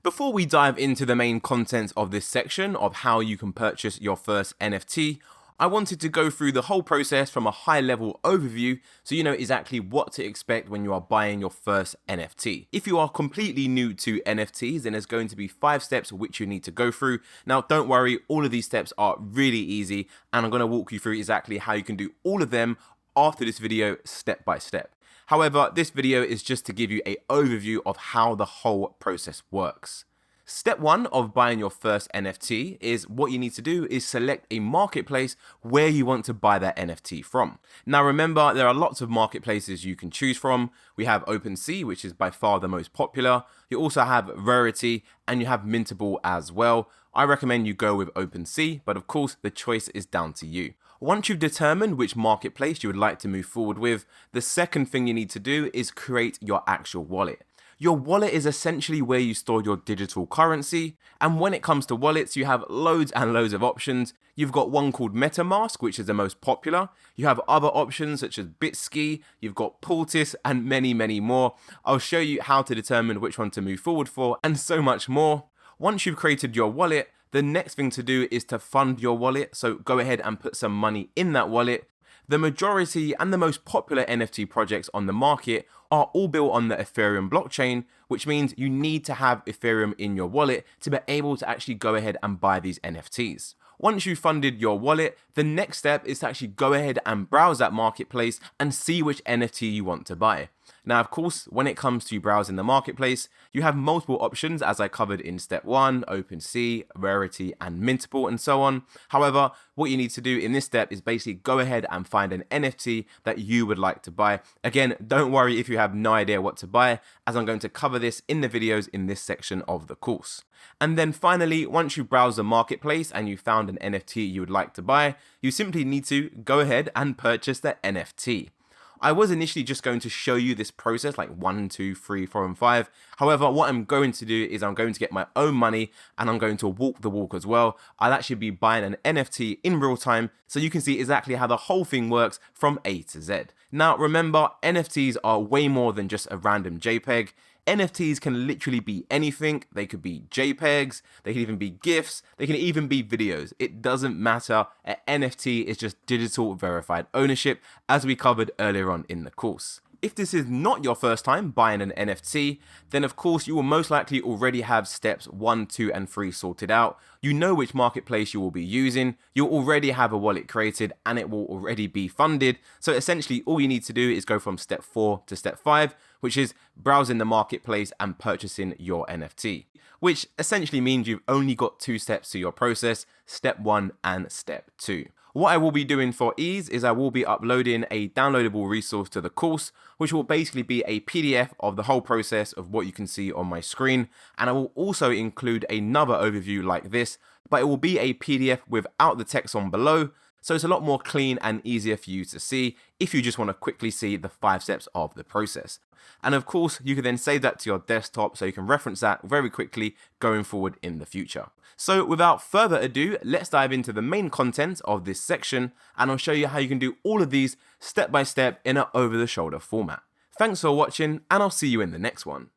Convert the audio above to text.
Before we dive into the main content of this section of how you can purchase your first NFT, I wanted to go through the whole process from a high level overview so you know exactly what to expect when you are buying your first NFT. If you are completely new to NFTs, then there's going to be 5 steps which you need to go through. Now don't worry, all of these steps are really easy and I'm going to walk you through exactly how you can do all of them after this video step by step. However, this video is just to give you an overview of how the whole process works. Step 1 of buying your first NFT is what you need to do is select a marketplace where you want to buy that NFT from. Now remember, there are lots of marketplaces you can choose from. We have OpenSea, which is by far the most popular. You also have Rarity and you have Mintable as well. I recommend you go with OpenSea, but of course the choice is down to you. Once you've determined which marketplace you would like to move forward with, the second thing you need to do is create your actual wallet. Your wallet is essentially where you store your digital currency, and when it comes to wallets, you have loads and loads of options. You've got one called MetaMask, which is the most popular. You have other options such as Bitski, you've got Pultis, and many, many more. I'll show you how to determine which one to move forward for, and so much more. Once you've created your wallet, the next thing to do is to fund your wallet, so go ahead and put some money in that wallet. The majority and the most popular NFT projects on the market are all built on the Ethereum blockchain, which means you need to have Ethereum in your wallet to be able to actually go ahead and buy these NFTs. Once you've funded your wallet, the next step is to actually go ahead and browse that marketplace and see which NFT you want to buy. Now, of course, when it comes to browsing the marketplace, you have multiple options as I covered in step 1, OpenSea, Rarity, and Mintable, and so on. However, what you need to do in this step is basically go ahead and find an NFT that you would like to buy. Again, don't worry if you have no idea what to buy, as I'm going to cover this in the videos in this section of the course. And then finally, once you browse the marketplace and you found an NFT you would like to buy, you simply need to go ahead and purchase the NFT. I was initially just going to show you this process like 1, 2, 3, 4, and 5. However, what I'm going to do is I'm going to get my own money and I'm going to walk the walk as well. I'll actually be buying an NFT in real time so you can see exactly how the whole thing works from A to Z. Now remember, NFTs are way more than just a random JPEG. NFTs can literally be anything. They could be JPEGs, they can even be GIFs, they can even be videos. It doesn't matter. An NFT is just digital verified ownership, as we covered earlier on in the course. If this is not your first time buying an NFT, then of course you will most likely already have steps 1, 2, and 3 sorted out. You know which marketplace you will be using, you'll already have a wallet created and it will already be funded. So essentially all you need to do is go from step 4 to step 5, which is browsing the marketplace and purchasing your NFT, which essentially means you've only got 2 steps to your process, step 1 and step 2. What I will be doing for ease is I will be uploading a downloadable resource to the course, which will basically be a PDF of the whole process of what you can see on my screen. And I will also include another overview like this, but it will be a PDF without the text on below. So it's a lot more clean and easier for you to see if you just want to quickly see the 5 steps of the process. And of course, you can then save that to your desktop so you can reference that very quickly going forward in the future. So without further ado, let's dive into the main content of this section and I'll show you how you can do all of these step by step in an over-the-shoulder format. Thanks for watching and I'll see you in the next one.